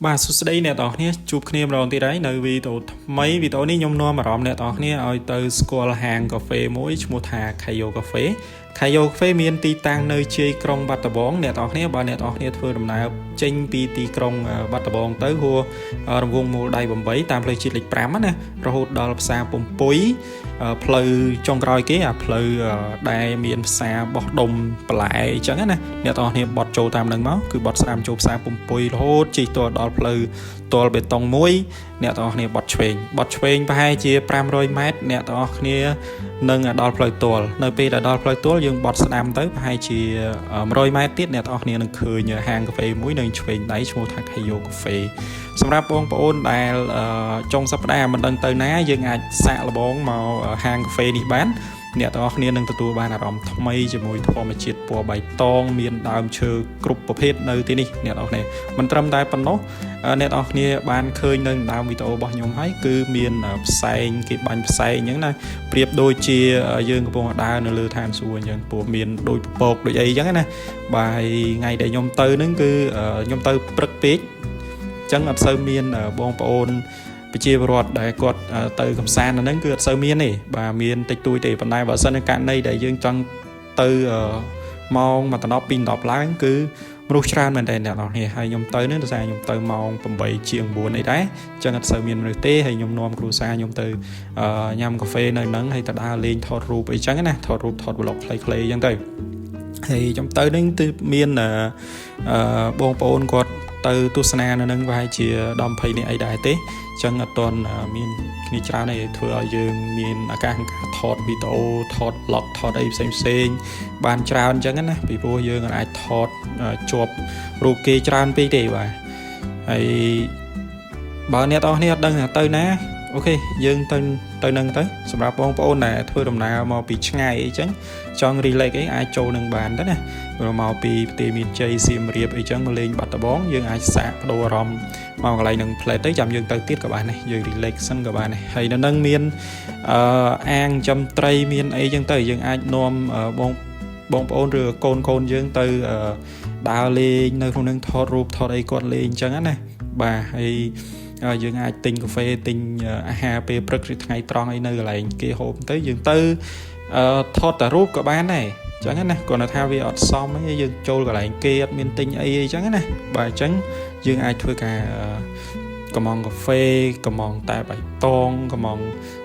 បាទសួស្តីអ្នកនរគ្នាជួបគ្នាម្ដងទៀតហើយនៅវីដេអូថ្មីវីដេអូនេះខ្ញុំនាំអារម្មណ៍អ្នកនរគ្នាឲ្យទៅស្គាល់ហាងកាហ្វេមួយឈ្មោះថា Khayo Cafe Khayo Cafe មានទីតាំងនៅជាយក្រុងបាត់ដំបងអ្នកនរគ្នាបើអ្នកនរគ្នាធ្វើដំណើរចេញពីទីក្រុងបាត់ដំបងទៅហួររង្វង់មូលដៃ8តាមផ្លូវជាតិលេខ5ណារហូតដល់ផ្សារពំពុយផ្លូវចុងក្រោយគេអាផ្លូវដែលមានផ្សារបោះដុំបន្លែអញ្ចឹងណាអ្នកនរគ្នាបត់ចូលតាមនឹងមកគឺបត់ស្ដាំចូលផ្សារពំពុយរហូតជិះទៅដល់ផ្លូវទាល់បេតុងមួយអ្នកទាំងអស់គ្នាបត់ឆ្វេងប្រហែលជា500ម៉ែត្រអ្នកទាំងអស់គ្នានឹងដល់ផ្លូវទាល់នៅពេលដែលដល់ផ្លូវទាល់យើងបត់ស្ដាំទៅប្រហែលជា100ម៉ែត្រទៀតអ្នកទាំងអស់គ្នានឹងឃើញហាងកាហ្វេមួយនៅឆ្វេងដៃឈ្មោះថា Khayo Cafe សម្រាប់បងប្អូនដែលចុងសប្តាហ៍មិនដឹងទៅណាយើងអាចសាកល្បងមកហាងកាហ្វេនេះបានអ្នកទាំងអស់គ្នានឹងទទួលបានអារម្មណ៍ថ្មីជាមួយធម្មជាតិពណ៌បៃតងមានដើមឈើគ្រប់ប្រភេទនៅទីនេះអ្នកទាំងអស់គ្នាមិនត្រឹមតែប៉ុណ្ណោះអ្នកទាំងអស់គ្នាបានឃើញនៅដើមវីដេអូរបស់ខ្ញុំហើយគឺមានផ្សែងគេបាញ់ផ្សែងអញ្ចឹងណាប្រៀបដូចជាយើងកំពុងដើរនៅលើឋានសួគ៌អញ្ចឹងពោះមានដូចពពកដូចអីអញ្ចឹងណាបាទថ្ងៃដែលខ្ញុំទៅហ្នឹងគឺខ្ញុំទៅព្រឹកពេកអញ្ចឹងអត់សូវមានបងប្អូនប្រជាពលរដ្ឋដែលគាត់ទៅកំសាន្តនៅហ្នឹងគឺអត់សូវមានទេបាទមានតិចតួចទេប៉ុន្តែបើសិនជាករណីដែលយើងចង់ទៅម៉ោង1ដល់2ដល់ឡើងគឺមនុស្សច្រើនមែនតើអ្នកនរគ្នាហើយខ្ញុំទៅនេះដោយសារខ្ញុំទៅម៉ោង8ជាង9អីដែរអញ្ចឹងអត់សូវមានមនុស្សទេហើយខ្ញុំនាំគ្រួសារខ្ញុំទៅញ៉ាំកាហ្វេនៅហ្នឹងហើយទៅដើរលេងថតរូបអីចឹងណាថតរូបថត vlog ខ្លីៗអញ្ចឹងទៅហើយខ្ញុំទៅនេះគឺមានបងប្អូនគាត់ទៅទស្សនានៅនឹងប្រហែលជា10 20នាក់អីដែរទេអញ្ចឹងអត់ទាន់មានគ្នាច្រើនទេធ្វើឲ្យយើងមានឱកាសក្នុងការថតវីដេអូថត vlog ថតអីផ្សេងបានច្រើនអញ្ចឹងណាពីព្រោះយើងអាចថតជាប់រូបគេច្រើនពេកទេបាទហើយបើអ្នកទាំងអស់គ្នាអត់ដឹងថាទៅណាអូខេយើងទៅនឹងទៅសម្រាប់បងប្អូនដែលធ្វើដំណើរមកពីឆ្ងាយអីចឹងចង់ relax អីអាចចូលនឹងបានទៅណាព្រោះមកពីប្រទេសមានជ័យសៀមរាបអីចឹងមកលេងបាត់ដំបងយើងអាចសាកបដូរអារម្មណ៍មកកន្លែងនឹង plate ទៅចាំយើងទៅទៀតក៏បានដែរយើង relax សិនក៏បានដែរហើយនៅនឹងមានអាងចំត្រីមានអីចឹងទៅយើងអាចនាំបងប្អូនឬកូនយើងទៅដើរលេងនៅក្នុងនឹងថតរូបថតអីគាត់លេងអញ្ចឹងណាបាទហើយយើងអាចទិញកាហ្វេទិញអាហារពេលព្រឹកឬថ្ងៃត្រង់អីនៅកន្លែងគេហូបទៅយើងទៅថតតែរូបក៏បានដែរអញ្ចឹងណាគ្រាន់តែថាវាអត់សមអីយើងចូលកន្លែងគេអត់មានទិញអីអញ្ចឹងណាបាទអញ្ចឹងយើងអាចធ្វើការកំងកាហ្វេកំងតែបៃតងកំង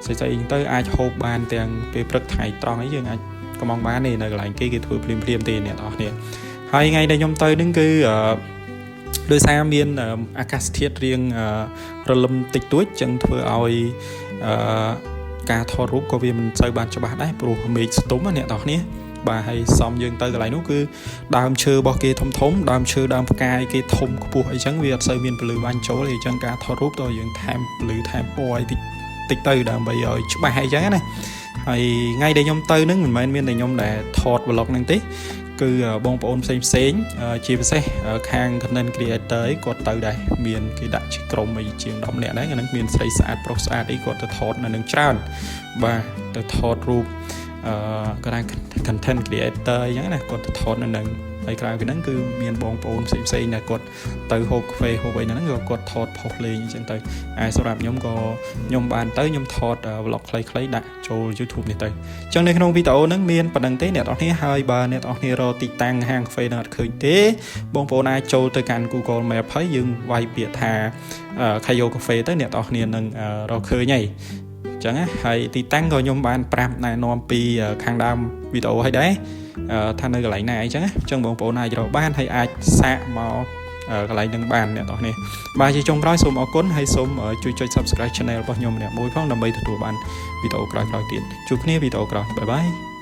ស្អីៗទៅអាចហូបបានទាំងពេលព្រឹកថ្ងៃត្រង់អីយើងអាចកំងបានទេនៅកន្លែងគេធ្វើភ្លាមទេអ្នកនរគ្នាហើយថ្ងៃដែលខ្ញុំទៅនឹងគឺដោយសារមានអាកាសធាតុរៀងរលឹមតិចតួចចឹងធ្វើឲ្យការថតរូបក៏វាមិនសូវបានច្បាស់ដែរព្រោះមេឃស្ទុំអ្នកនរគ្នាបាទហើយសំយើងទៅកន្លែងនោះគឺដើមឈើរបស់គេធំដើមឈើដើមផ្កាយគេធំខ្ពស់អីចឹងវាអត់សូវមានពលឺបាញ់ចូលអីចឹងការថតរូបតើយើងថែមពលឺថែមពណ៌អីតិចទៅដើម្បីឲ្យច្បាស់អីចឹងណាហើយថ្ងៃដែលខ្ញុំទៅនឹងមិនមែនមានតែខ្ញុំដែលថត vlog ហ្នឹងទេគឺបងប្អូនផ្សេងជាពិសេសខាង content creator អីគាត់ទៅដែរមានគេដាក់ជាក្រុមអីជាង10នាក់ដែរហ្នឹងមានស្រីស្អាតប្រុសស្អាតអីគាត់ទៅថតនៅនឹងច្រើនបាទទៅថតរូបគាត់ថា content creator អញ្ចឹងណាគាត់ទៅថតនៅនឹងហើយក្រៅពីហ្នឹងគឺមានបងប្អូនផ្សេងដែលគាត់ទៅហូបកាហ្វេហូបអីហ្នឹងគាត់ថតផុសលេងអញ្ចឹងទៅហើយសម្រាប់ខ្ញុំក៏ខ្ញុំបានទៅខ្ញុំថត vlog ខ្លីៗដាក់ចូល YouTube នេះទៅអញ្ចឹងនៅក្នុងវីដេអូហ្នឹងមានប៉ុណ្្នឹងទេអ្នកនរគ្នាហើយបើអ្នកនរគ្នារកទីតាំងហាងកាហ្វេនឹងអត់ឃើញទេបងប្អូនអាចចូលទៅកាន់ Google Map ហើយយើងវាយពាក្យថា Khayo Cafe ទៅអ្នកនរគ្នានឹងរកឃើញហើយចឹងណាហើយទីតាំងក៏ខ្ញុំបានប្រាប់ណែនាំពីខាងដើមវីដេអូឲ្យដែរថានៅកន្លែងណាអីចឹងណាអញ្ចឹងបងប្អូនអាចរកបានហើយអាចសាកមកកន្លែងនឹងបានអ្នកនរគ្នាបាទជាចុងក្រោយសូមអរគុណហើយសូមជួយចុច Subscribe Channel របស់ខ្ញុំម្នាក់មួយផងដើម្បីទទួលបានវីដេអូក្រោយៗទៀតជួបគ្នាវីដេអូក្រោយបាយបាយ